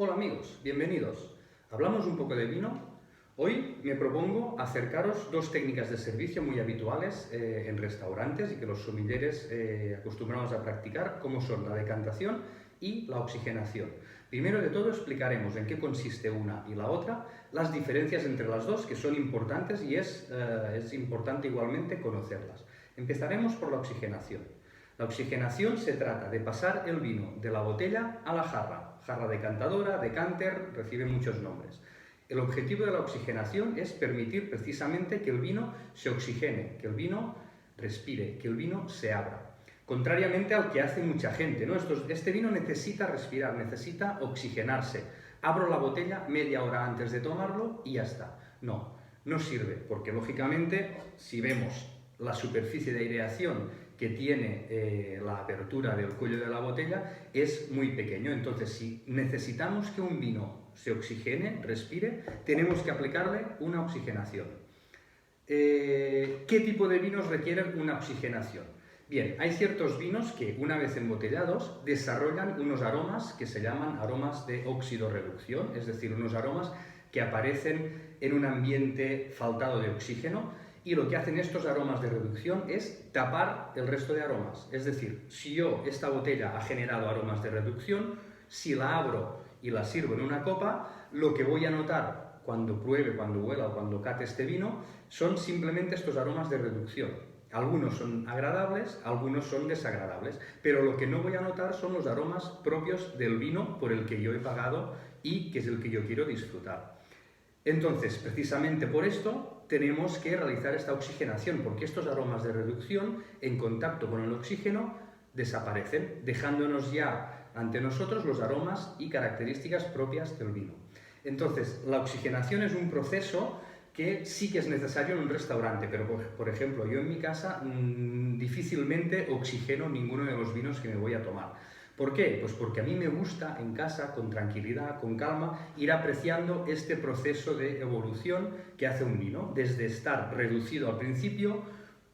Hola amigos, bienvenidos. ¿Hablamos un poco de vino? Hoy me propongo acercaros dos técnicas de servicio muy habituales en restaurantes y que los sommeliers acostumbramos a practicar, como son la decantación y la oxigenación. Primero de todo explicaremos en qué consiste una y la otra, las diferencias entre las dos, que son importantes y es importante igualmente conocerlas. Empezaremos por la oxigenación. La oxigenación se trata de pasar el vino de la botella a la jarra decantadora, decanter, recibe muchos nombres. El objetivo de la oxigenación es permitir precisamente que el vino se oxigene, que el vino respire, que el vino se abra. Contrariamente al que hace mucha gente, ¿no? Este vino necesita respirar, necesita oxigenarse. Abro la botella media hora antes de tomarlo y ya está. No sirve, porque lógicamente si vemos la superficie de aireación que tiene la apertura del cuello de la botella es muy pequeño. Entonces, si necesitamos que un vino se oxigene, respire, tenemos que aplicarle una oxigenación. ¿Qué tipo de vinos requieren una oxigenación? Bien, hay ciertos vinos que, una vez embotellados, desarrollan unos aromas que se llaman aromas de oxidorreducción, es decir, unos aromas que aparecen en un ambiente faltado de oxígeno, y lo que hacen estos aromas de reducción es tapar el resto de aromas. Es decir, si esta botella ha generado aromas de reducción, si la abro y la sirvo en una copa, lo que voy a notar cuando pruebe, cuando huela o cuando cate este vino, son simplemente estos aromas de reducción. Algunos son agradables, algunos son desagradables, pero lo que no voy a notar son los aromas propios del vino por el que yo he pagado y que es el que yo quiero disfrutar. Entonces, precisamente por esto, tenemos que realizar esta oxigenación, porque estos aromas de reducción, en contacto con el oxígeno, desaparecen, dejándonos ya ante nosotros los aromas y características propias del vino. Entonces, la oxigenación es un proceso que sí que es necesario en un restaurante, pero por ejemplo, yo en mi casa difícilmente oxigeno ninguno de los vinos que me voy a tomar. ¿Por qué? Pues porque a mí me gusta en casa, con tranquilidad, con calma, ir apreciando este proceso de evolución que hace un vino. Desde estar reducido al principio,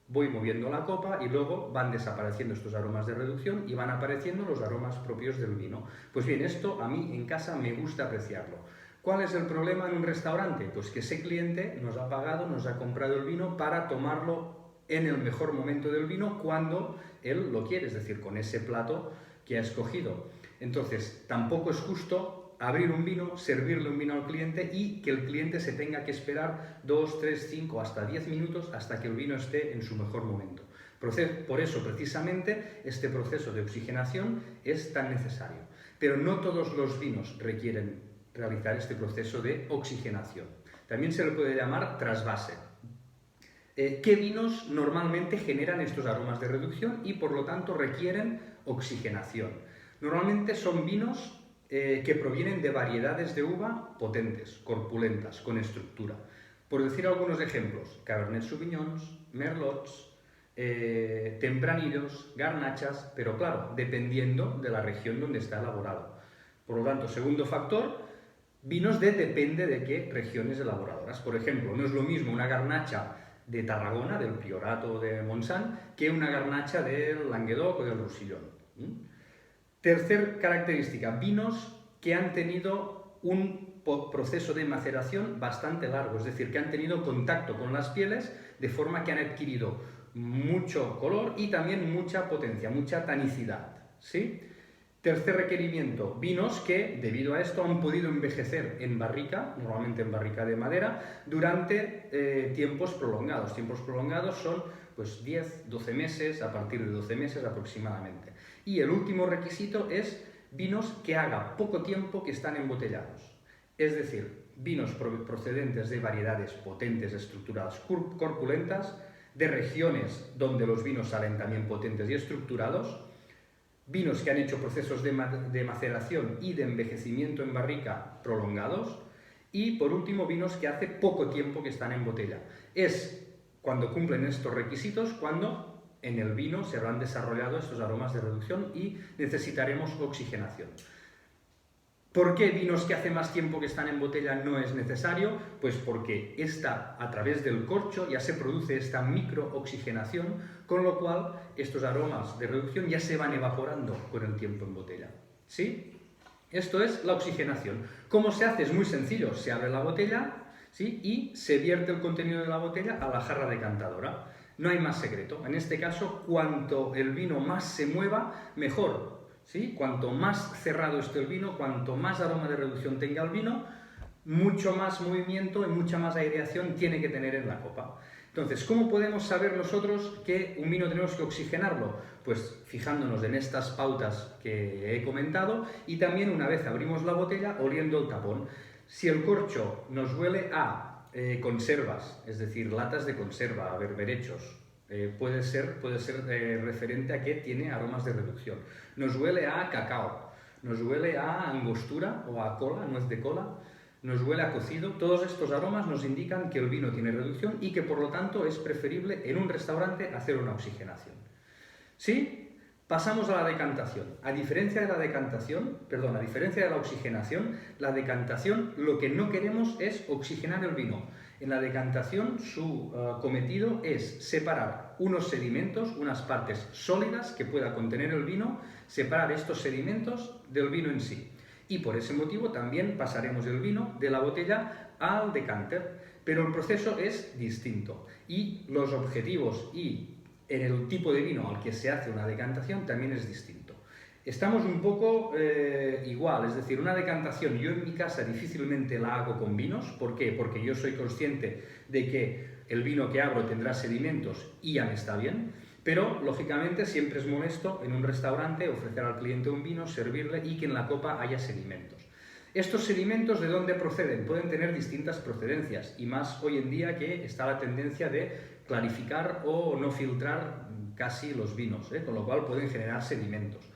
voy moviendo la copa y luego van desapareciendo estos aromas de reducción y van apareciendo los aromas propios del vino. Pues bien, esto a mí en casa me gusta apreciarlo. ¿Cuál es el problema en un restaurante? Pues que ese cliente nos ha pagado, nos ha comprado el vino para tomarlo en el mejor momento del vino cuando él lo quiere, es decir, con ese plato que ha escogido. Entonces, tampoco es justo abrir un vino, servirle un vino al cliente y que el cliente se tenga que esperar 2, 3, 5, hasta 10 minutos hasta que el vino esté en su mejor momento. Por eso, precisamente, este proceso de oxigenación es tan necesario. Pero no todos los vinos requieren realizar este proceso de oxigenación. También se le puede llamar trasvase. ¿Qué vinos normalmente generan estos aromas de reducción y por lo tanto requieren oxigenación? Normalmente son vinos que provienen de variedades de uva potentes, corpulentas, con estructura. Por decir algunos ejemplos, Cabernet Sauvignons, Merlots, Tempranillos, Garnachas, pero claro, dependiendo de la región donde está elaborado. Por lo tanto, segundo factor, vinos depende de qué regiones elaboradoras. Por ejemplo, no es lo mismo una garnacha de Tarragona, del Priorato de Montsant, que una garnacha del Languedoc o del Roussillon. Tercer característica, vinos que han tenido un proceso de maceración bastante largo, es decir, que han tenido contacto con las pieles de forma que han adquirido mucho color y también mucha potencia, mucha tanicidad, ¿sí? Tercer requerimiento, vinos que, debido a esto, han podido envejecer en barrica, normalmente en barrica de madera, durante tiempos prolongados. Tiempos prolongados son pues 10, 12 meses, a partir de 12 meses aproximadamente. Y el último requisito es vinos que haga poco tiempo que están embotellados. Es decir, vinos procedentes de variedades potentes, estructuradas, corpulentas, de regiones donde los vinos salen también potentes y estructurados, vinos que han hecho procesos de maceración y de envejecimiento en barrica prolongados y, por último, vinos que hace poco tiempo que están en botella. Es cuando cumplen estos requisitos cuando en el vino se habrán desarrollado estos aromas de reducción y necesitaremos oxigenación. ¿Por qué vinos que hace más tiempo que están en botella no es necesario? Pues porque a través del corcho ya se produce esta microoxigenación, con lo cual estos aromas de reducción ya se van evaporando con el tiempo en botella. ¿Sí? Esto es la oxigenación. ¿Cómo se hace? Es muy sencillo. Se abre la botella, ¿sí? Y se vierte el contenido de la botella a la jarra decantadora. No hay más secreto. En este caso, cuanto el vino más se mueva, mejor, ¿sí? Cuanto más cerrado esté el vino, cuanto más aroma de reducción tenga el vino, mucho más movimiento y mucha más aireación tiene que tener en la copa. Entonces, ¿cómo podemos saber nosotros que un vino tenemos que oxigenarlo? Pues fijándonos en estas pautas que he comentado y también una vez abrimos la botella oliendo el tapón. Si el corcho nos huele a conservas, es decir, latas de conserva, a berberechos, puede ser referente a que tiene aromas de reducción. Nos huele a cacao, nos huele a angostura o a cola, nuez de cola, nos huele a cocido. Todos estos aromas nos indican que el vino tiene reducción y que por lo tanto es preferible en un restaurante hacer una oxigenación. ¿Sí? Pasamos a la decantación. A diferencia de la oxigenación, la decantación lo que no queremos es oxigenar el vino. En la decantación su cometido es separar unos sedimentos, unas partes sólidas que pueda contener el vino, separar estos sedimentos del vino en sí. Y por ese motivo también pasaremos el vino de la botella al decanter, pero el proceso es distinto y los objetivos y en el tipo de vino al que se hace una decantación también es distinto. Estamos un poco igual, es decir, una decantación yo en mi casa difícilmente la hago con vinos. ¿Por qué? Porque yo soy consciente de que el vino que abro tendrá sedimentos y ya me está bien. Pero, lógicamente, siempre es molesto en un restaurante ofrecer al cliente un vino, servirle y que en la copa haya sedimentos. ¿Estos sedimentos de dónde proceden? Pueden tener distintas procedencias y más hoy en día que está la tendencia de clarificar o no filtrar casi los vinos, con lo cual pueden generar sedimentos.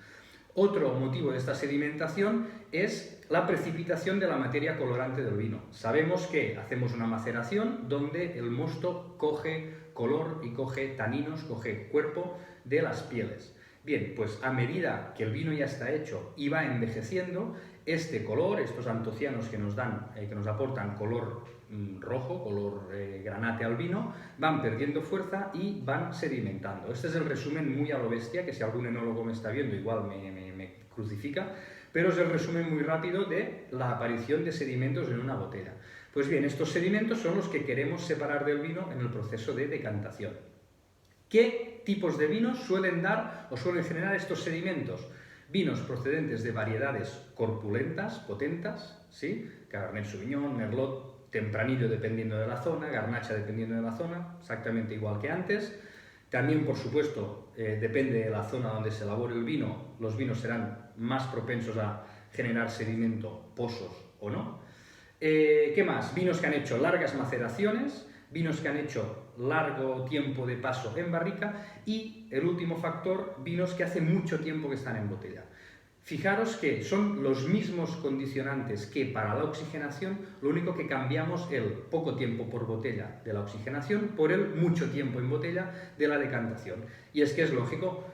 Otro motivo de esta sedimentación es la precipitación de la materia colorante del vino. Sabemos que hacemos una maceración donde el mosto coge color y coge taninos, coge cuerpo de las pieles. Bien, pues a medida que el vino ya está hecho y va envejeciendo, este color, estos antocianos que nos aportan color rojo, color granate al vino, van perdiendo fuerza y van sedimentando. Este es el resumen muy a lo bestia, que si algún enólogo me está viendo igual me crucifica, pero es el resumen muy rápido de la aparición de sedimentos en una botella. Pues bien, estos sedimentos son los que queremos separar del vino en el proceso de decantación. ¿Qué tipos de vinos suelen dar o suelen generar estos sedimentos? Vinos procedentes de variedades corpulentas, potentas, ¿sí? Cabernet Sauvignon, Merlot, Tempranillo dependiendo de la zona, Garnacha dependiendo de la zona, exactamente igual que antes. También, por supuesto, depende de la zona donde se elabore el vino, los vinos serán más propensos a generar sedimento, pozos o no. ¿Qué más? Vinos que han hecho largas maceraciones, vinos que han hecho largo tiempo de paso en barrica y, el último factor, vinos que hace mucho tiempo que están en botella. Fijaros que son los mismos condicionantes que para la oxigenación, lo único que cambiamos el poco tiempo por botella de la oxigenación por el mucho tiempo en botella de la decantación. Y es que es lógico.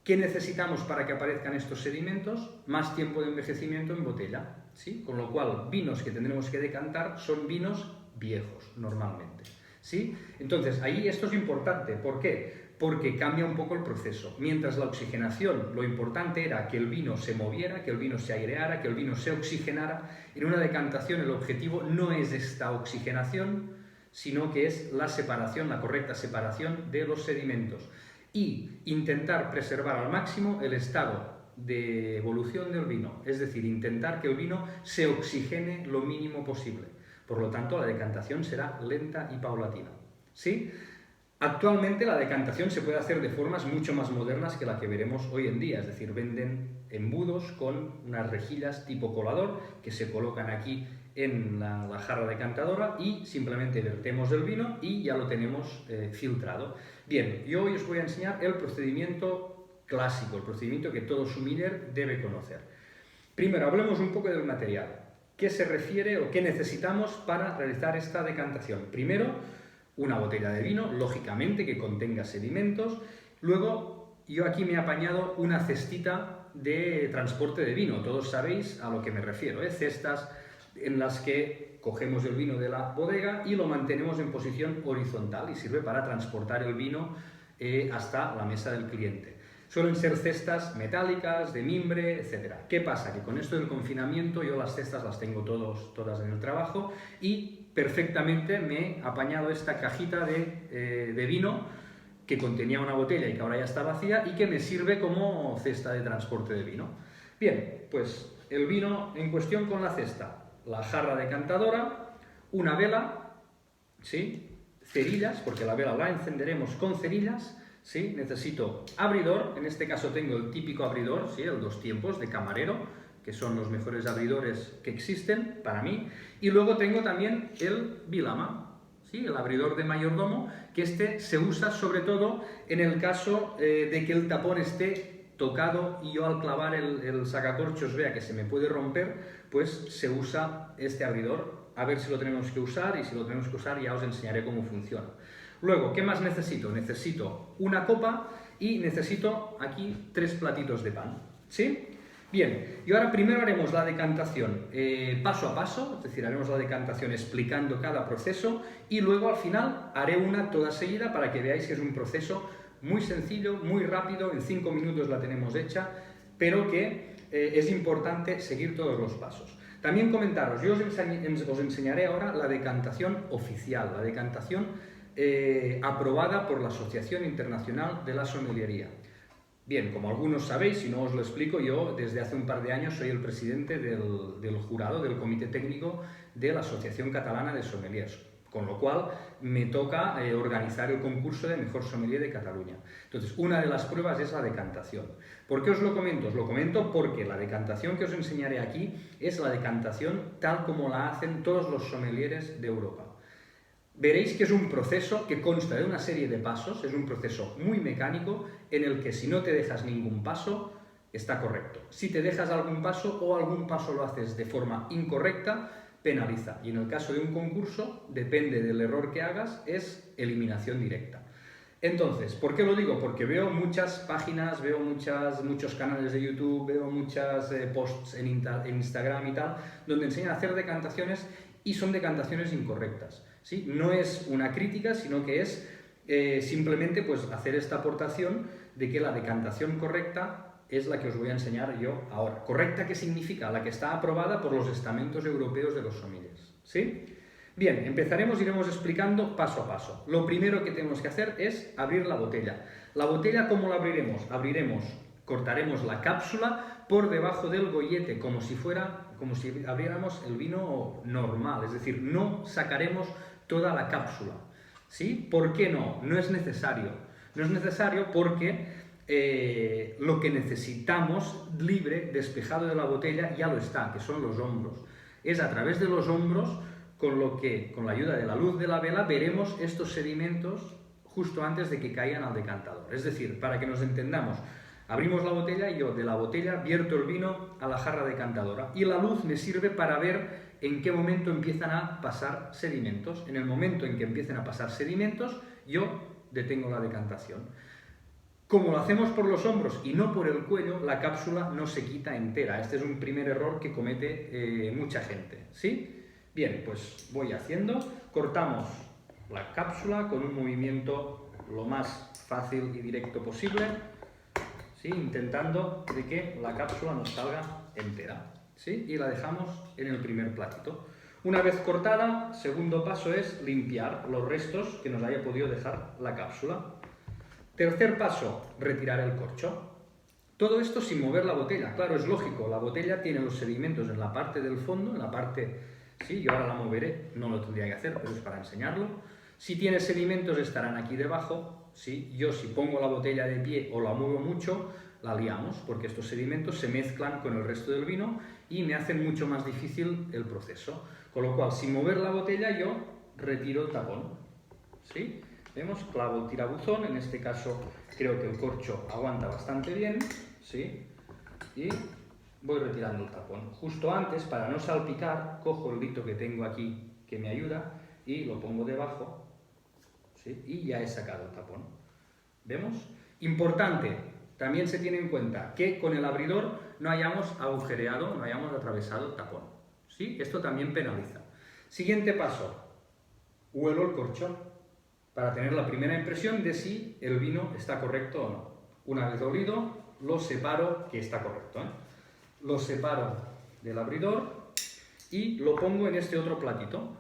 ¿Qué necesitamos para que aparezcan estos sedimentos? Más tiempo de envejecimiento en botella, ¿sí? Con lo cual, vinos que tendremos que decantar son vinos viejos, normalmente, ¿sí? Entonces, ahí esto es importante. ¿Por qué? Porque cambia un poco el proceso. Mientras la oxigenación, lo importante era que el vino se moviera, que el vino se aireara, que el vino se oxigenara. En una decantación el objetivo no es esta oxigenación, sino que es la separación, la correcta separación de los sedimentos. Y intentar preservar al máximo el estado de evolución del vino, es decir, intentar que el vino se oxigene lo mínimo posible. Por lo tanto, la decantación será lenta y paulatina, ¿sí? Actualmente la decantación se puede hacer de formas mucho más modernas que la que veremos hoy en día, es decir, venden embudos con unas rejillas tipo colador que se colocan aquí en la jarra decantadora y simplemente vertemos el vino y ya lo tenemos filtrado. Bien, yo hoy os voy a enseñar el procedimiento clásico, el procedimiento que todo sommelier debe conocer. Primero, hablemos un poco del material. ¿Qué se refiere o qué necesitamos para realizar esta decantación? Primero, una botella de vino, lógicamente, que contenga sedimentos. Luego, yo aquí me he apañado una cestita de transporte de vino. Todos sabéis a lo que me refiero, cestas en las que cogemos el vino de la bodega y lo mantenemos en posición horizontal y sirve para transportar el vino hasta la mesa del cliente. Suelen ser cestas metálicas, de mimbre, etc. ¿Qué pasa? Que con esto del confinamiento yo las cestas las tengo todas en el trabajo y perfectamente me he apañado esta cajita de vino que contenía una botella y que ahora ya está vacía y que me sirve como cesta de transporte de vino. Bien, pues el vino en cuestión con la cesta, la jarra decantadora, una vela, ¿sí? Cerillas, porque la vela la encenderemos con cerillas, ¿sí? Necesito abridor, en este caso tengo el típico abridor, ¿sí? El 2 tiempos de camarero, que son los mejores abridores que existen para mí, y luego tengo también el bilama, ¿sí? El abridor de mayordomo, que este se usa sobre todo en el caso de que el tapón esté tocado y yo al clavar el sacacorchos vea que se me puede romper, pues se usa este abridor. A ver si lo tenemos que usar, y si lo tenemos que usar ya os enseñaré cómo funciona. Luego, ¿qué más necesito? Necesito una copa y necesito aquí 3 platitos de pan, ¿sí? Bien, y ahora primero haremos la decantación paso a paso, es decir, haremos la decantación explicando cada proceso y luego al final haré una toda seguida para que veáis que es un proceso muy sencillo, muy rápido, en 5 minutos la tenemos hecha, pero que es importante seguir todos los pasos. También comentaros, yo os enseñaré ahora la decantación oficial, la decantación aprobada por la Asociación Internacional de la Sommeliería. Bien, como algunos sabéis, si no os lo explico, yo desde hace un par de años soy el presidente del jurado, del comité técnico de la Asociación Catalana de Sommeliers, con lo cual me toca organizar el concurso de mejor sommelier de Cataluña. Entonces, una de las pruebas es la decantación. ¿Por qué os lo comento? Os lo comento porque la decantación que os enseñaré aquí es la decantación tal como la hacen todos los sommeliers de Europa. Veréis que es un proceso que consta de una serie de pasos, es un proceso muy mecánico en el que si no te dejas ningún paso, está correcto. Si te dejas algún paso o algún paso lo haces de forma incorrecta, penaliza. Y en el caso de un concurso, depende del error que hagas, es eliminación directa. Entonces, ¿por qué lo digo? Porque veo muchas páginas, veo muchos canales de YouTube, veo muchos posts en Instagram y tal, donde enseñan a hacer decantaciones y son decantaciones incorrectas, ¿sí? No es una crítica, sino que es simplemente pues, hacer esta aportación de que la decantación correcta es la que os voy a enseñar yo ahora. ¿Correcta qué significa? La que está aprobada por los estamentos europeos de los sommeliers, ¿sí? Bien, empezaremos, iremos explicando paso a paso. Lo primero que tenemos que hacer es abrir la botella. ¿La botella cómo la abriremos? Cortaremos la cápsula por debajo del gollete, como si abriéramos el vino normal, es decir, no sacaremos toda la cápsula, ¿sí? ¿Por qué no? No es necesario. No es necesario porque lo que necesitamos libre, despejado de la botella, ya lo está, que son los hombros. Es a través de los hombros con la ayuda de la luz de la vela, veremos estos sedimentos justo antes de que caigan al decantador. Es decir, para que nos entendamos, abrimos la botella y yo de la botella vierto el vino a la jarra decantadora y la luz me sirve para ver en qué momento empiezan a pasar sedimentos. En el momento en que empiecen a pasar sedimentos, yo detengo la decantación. Como lo hacemos por los hombros y no por el cuello, la cápsula no se quita entera. Este es un primer error que comete mucha gente, ¿sí? Bien, pues voy haciendo, cortamos la cápsula con un movimiento lo más fácil y directo posible, ¿sí? Intentando de que la cápsula nos salga entera, ¿sí? Y la dejamos en el primer platito. Una vez cortada, segundo paso es limpiar los restos que nos haya podido dejar la cápsula. Tercer paso, retirar el corcho. Todo esto sin mover la botella. Claro, es lógico, la botella tiene los sedimentos en la parte del fondo, en la parte... Sí, yo ahora la moveré, no lo tendría que hacer, pero es para enseñarlo. Si tiene sedimentos estarán aquí debajo, ¿sí? Yo si pongo la botella de pie o la muevo mucho, la liamos, porque estos sedimentos se mezclan con el resto del vino y me hacen mucho más difícil el proceso. Con lo cual, sin mover la botella, yo retiro el tapón, ¿sí? Vemos, clavo el tirabuzón, en este caso creo que el corcho aguanta bastante bien, ¿sí? Y voy retirando el tapón. Justo antes, para no salpicar, cojo el hilito que tengo aquí que me ayuda y lo pongo debajo, ¿sí? Y ya he sacado el tapón. ¿Vemos? Importante, también se tiene en cuenta que con el abridor no hayamos agujereado, no hayamos atravesado el tapón, ¿sí? Esto también penaliza. Siguiente paso, huelo el corcho para tener la primera impresión de si el vino está correcto o no. Una vez olido, lo separo, que está correcto, ¿eh? Lo separo del abridor y lo pongo en este otro platito.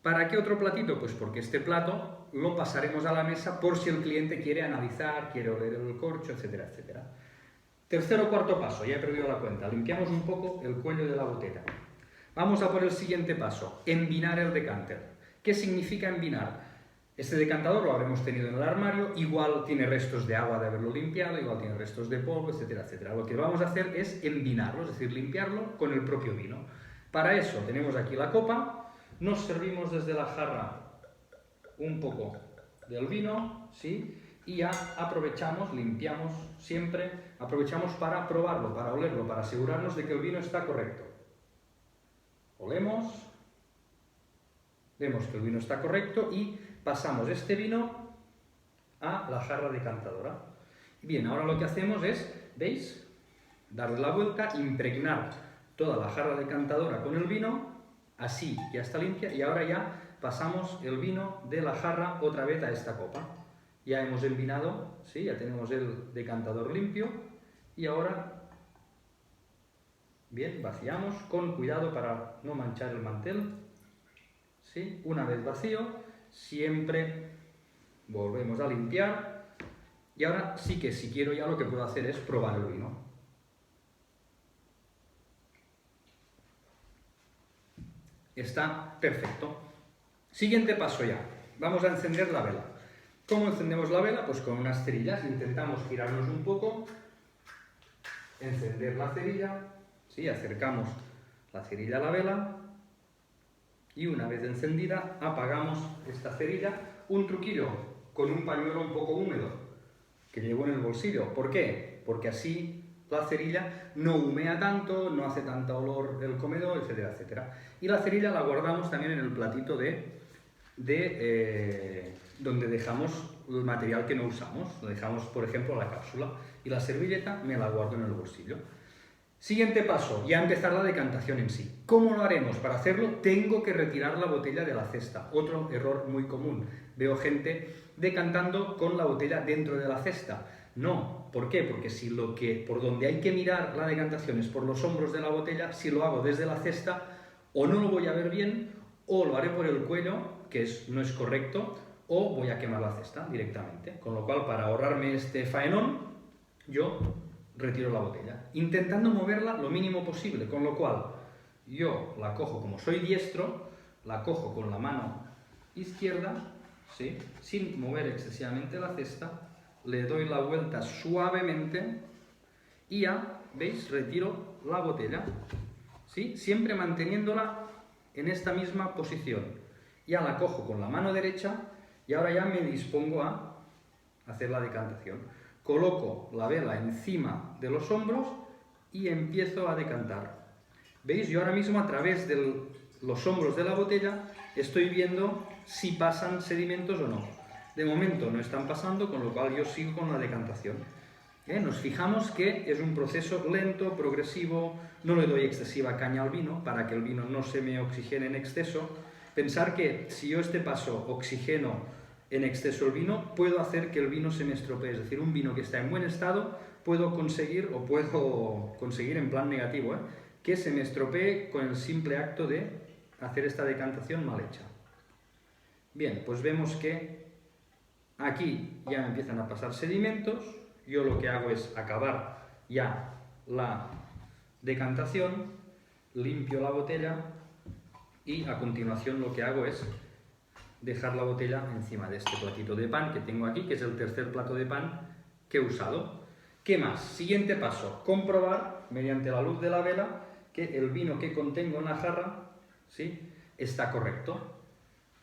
¿Para qué otro platito? Pues porque este plato lo pasaremos a la mesa por si el cliente quiere analizar, quiere oler el corcho, etcétera, etcétera. Tercer o cuarto paso, ya he perdido la cuenta. Limpiamos un poco el cuello de la botella. Vamos a por el siguiente paso, envinar el decanter. ¿Qué significa envinar? Este decantador lo habremos tenido en el armario, igual tiene restos de agua de haberlo limpiado, igual tiene restos de polvo, etcétera, etcétera. Lo que vamos a hacer es envinarlo, es decir, limpiarlo con el propio vino. Para eso tenemos aquí la copa, nos servimos desde la jarra un poco del vino, ¿sí? Y ya aprovechamos, limpiamos siempre, aprovechamos para probarlo, para olerlo, para asegurarnos de que el vino está correcto. Olemos, vemos que el vino está correcto y pasamos este vino a la jarra decantadora. Bien, ahora lo que hacemos es, ¿veis? Darle la vuelta, impregnar toda la jarra decantadora con el vino, así ya está limpia y ahora ya pasamos el vino de la jarra otra vez a esta copa. Ya hemos envinado, ¿sí? Ya tenemos el decantador limpio y ahora, bien, vaciamos con cuidado para no manchar el mantel, ¿sí? Una vez vacío, siempre volvemos a limpiar y ahora sí que si quiero ya lo que puedo hacer es probar el vino. Está perfecto. Siguiente paso ya, vamos a encender la vela. ¿Cómo encendemos la vela? Pues con unas cerillas, intentamos girarnos un poco, encender la cerilla, ¿sí? Acercamos la cerilla a la vela y una vez encendida apagamos esta cerilla. Un truquillo, con un pañuelo un poco húmedo que llevo en el bolsillo. ¿Por qué? Porque así la cerilla no humea tanto, no hace tanto olor el comedor, etcétera, etcétera. Y la cerilla la guardamos también en el platito donde dejamos el material que no usamos. Lo dejamos, por ejemplo, la cápsula. Y la servilleta me la guardo en el bolsillo. Siguiente paso, ya empezar la decantación en sí. ¿Cómo lo haremos? Para hacerlo tengo que retirar la botella de la cesta. Otro error muy común. Veo gente decantando con la botella dentro de la cesta. No, ¿por qué? Porque si por donde hay que mirar la decantación es por los hombros de la botella, si lo hago desde la cesta, o no lo voy a ver bien, o lo haré por el cuello, que no es correcto, o voy a quemar la cesta directamente. Con lo cual, para ahorrarme este faenón, yo retiro la botella, intentando moverla lo mínimo posible, con lo cual yo la cojo, como soy diestro, la cojo con la mano izquierda, ¿sí? Sin mover excesivamente la cesta, le doy la vuelta suavemente y ya, ¿veis? Retiro la botella, ¿sí? Siempre manteniéndola en esta misma posición. Ya la cojo con la mano derecha y ahora ya me dispongo a hacer la decantación. Coloco la vela encima de los hombros y empiezo a decantar. ¿Veis? Yo ahora mismo a través de los hombros de la botella estoy viendo si pasan sedimentos o no. De momento no están pasando, con lo cual yo sigo con la decantación. Nos fijamos que es un proceso lento, progresivo, no le doy excesiva caña al vino para que el vino no se me oxigene en exceso. Pensar que si yo este paso oxigeno en exceso el vino, puedo hacer que el vino se me estropee. Es decir, un vino que está en buen estado, puedo conseguir en plan negativo, que se me estropee con el simple acto de hacer esta decantación mal hecha. Bien, pues vemos que aquí ya me empiezan a pasar sedimentos. Yo lo que hago es acabar ya la decantación, limpio la botella y a continuación lo que hago es dejar la botella encima de este platito de pan que tengo aquí, que es el tercer plato de pan que he usado. ¿Qué más? Siguiente paso, comprobar mediante la luz de la vela que el vino que contengo en la jarra, ¿sí?, está correcto.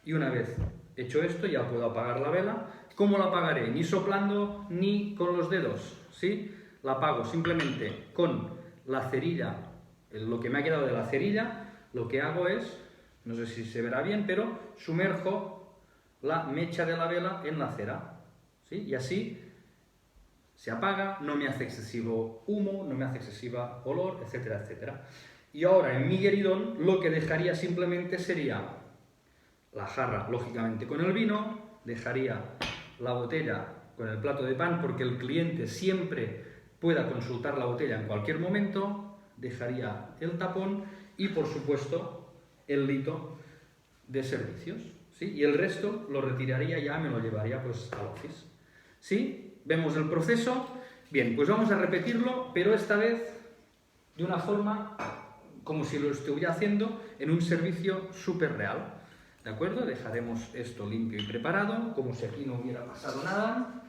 Y una vez hecho esto ya puedo apagar la vela. ¿Cómo la apagaré? Ni soplando ni con los dedos, ¿sí? La apago simplemente con la cerilla, lo que me ha quedado de la cerilla. Lo que hago es, no sé si se verá bien, pero sumerjo la mecha de la vela en la cera, ¿sí? Y así se apaga, no me hace excesivo humo, no me hace excesiva olor, etcétera, etcétera. Y ahora en mi gueridón lo que dejaría simplemente sería la jarra, lógicamente con el vino, dejaría la botella con el plato de pan, porque el cliente siempre pueda consultar la botella en cualquier momento. Dejaría el tapón y, por supuesto, el lito de servicios, ¿sí? Y el resto lo retiraría ya, me lo llevaría pues al office. ¿Sí? ¿Vemos el proceso? Bien, pues vamos a repetirlo, pero esta vez de una forma como si lo estuviera haciendo en un servicio súper real. ¿De acuerdo? Dejaremos esto limpio y preparado, como si aquí no hubiera pasado nada.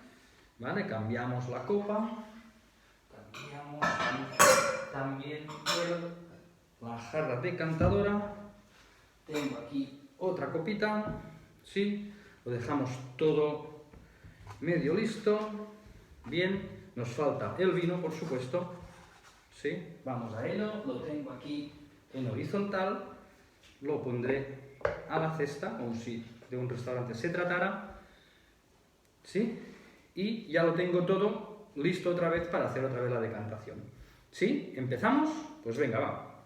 ¿Vale? Cambiamos la copa. Cambiamos también la jarra decantadora. Tengo aquí otra copita. ¿Sí? Lo dejamos todo medio listo. Bien. Nos falta el vino, por supuesto. ¿Sí? Vamos a ello. Lo tengo aquí en horizontal. Lo pondré a la cesta, como si de un restaurante se tratara, ¿sí? Y ya lo tengo todo listo otra vez para hacer otra vez la decantación. ¿Sí? ¿Empezamos? Pues venga, va.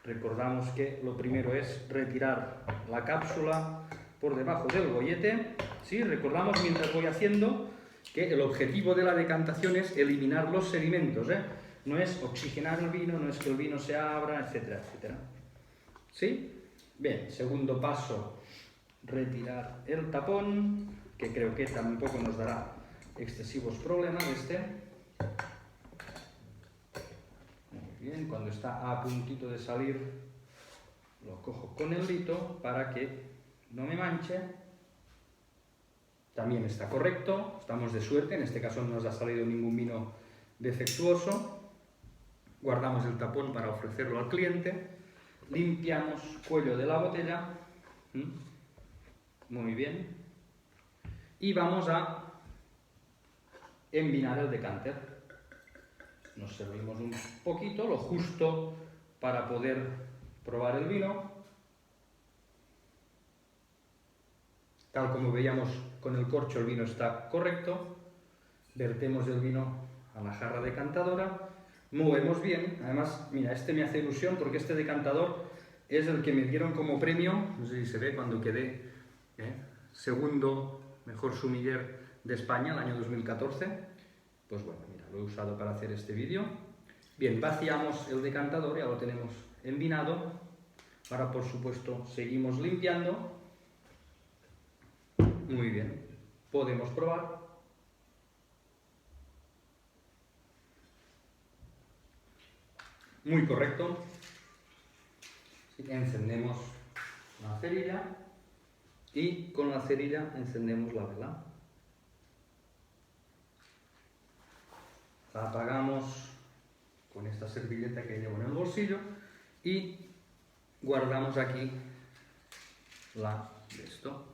Recordamos que lo primero es retirar la cápsula por debajo del bollete, ¿sí? Recordamos mientras voy haciendo que el objetivo de la decantación es eliminar los sedimentos, ¿eh? No es oxigenar el vino, no es que el vino se abra, etcétera, etcétera. ¿Sí? Bien, segundo paso, retirar el tapón, que creo que tampoco nos dará excesivos problemas Muy bien, cuando está a puntito de salir, lo cojo con el lito para que no me manche. También está correcto, estamos de suerte, en este caso no nos ha salido ningún vino defectuoso. Guardamos el tapón para ofrecerlo al cliente. Limpiamos cuello de la botella. Muy bien. Y vamos a envinar el decanter. Nos servimos un poquito, lo justo para poder probar el vino. Tal como veíamos con el corcho, el vino está correcto. Vertemos el vino a la jarra decantadora. Movemos bien. Además, mira, este me hace ilusión porque este decantador es el que me dieron como premio, no sé si se ve, cuando quedé segundo mejor sumiller de España el año 2014. Pues bueno, mira, lo he usado para hacer este vídeo. Bien, vaciamos el decantador, ya lo tenemos envinado. Ahora, por supuesto, seguimos limpiando. Muy bien, podemos probar. Muy correcto. Encendemos la cerilla y con la cerilla encendemos la vela. La apagamos con esta servilleta que llevo en el bolsillo y guardamos aquí esto.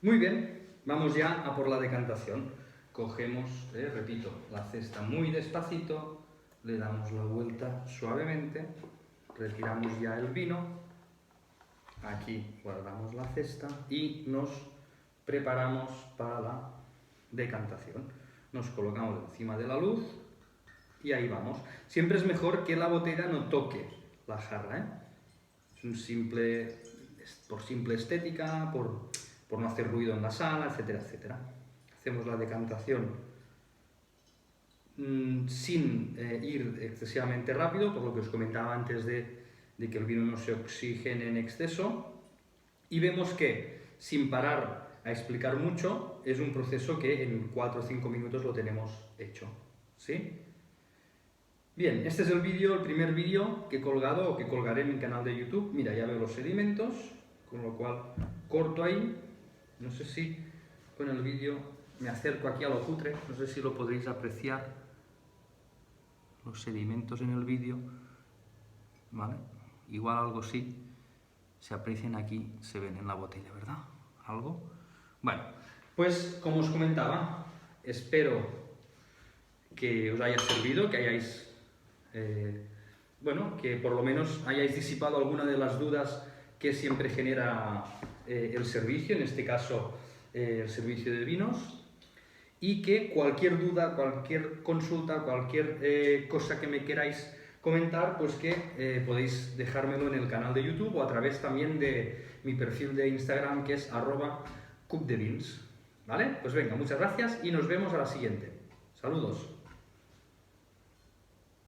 Muy bien, vamos ya a por la decantación. Cogemos, repito, la cesta muy despacito, le damos la vuelta suavemente, retiramos ya el vino, aquí guardamos la cesta y nos preparamos para la decantación. Nos colocamos encima de la luz y ahí vamos. Siempre es mejor que la botella no toque la jarra, ¿eh? Es por simple estética, por no hacer ruido en la sala, etcétera, etcétera. Hacemos la decantación sin ir excesivamente rápido, por lo que os comentaba antes de que el vino no se oxigene en exceso, y vemos que sin parar a explicar mucho es un proceso que en 4 o 5 minutos lo tenemos hecho, ¿sí? Bien, este es el vídeo, el primer vídeo que he colgado o que colgaré en mi canal de YouTube. Mira, ya veo los sedimentos, con lo cual corto ahí. No sé si con el vídeo me acerco aquí a lo cutre, no sé si lo podréis apreciar, los sedimentos en el vídeo, ¿vale? Igual algo sí, se aprecian aquí, se ven en la botella, ¿verdad? ¿Algo? Bueno, pues como os comentaba, espero que os haya servido, que hayáis, bueno, que por lo menos hayáis disipado alguna de las dudas que siempre genera el servicio, en este caso el servicio de vinos, y que cualquier duda, cualquier consulta, cualquier cosa que me queráis comentar, pues que podéis dejármelo en el canal de YouTube o a través también de mi perfil de Instagram, que es @cupdevins. ¿Vale? Pues venga, muchas gracias y nos vemos a la siguiente. Saludos.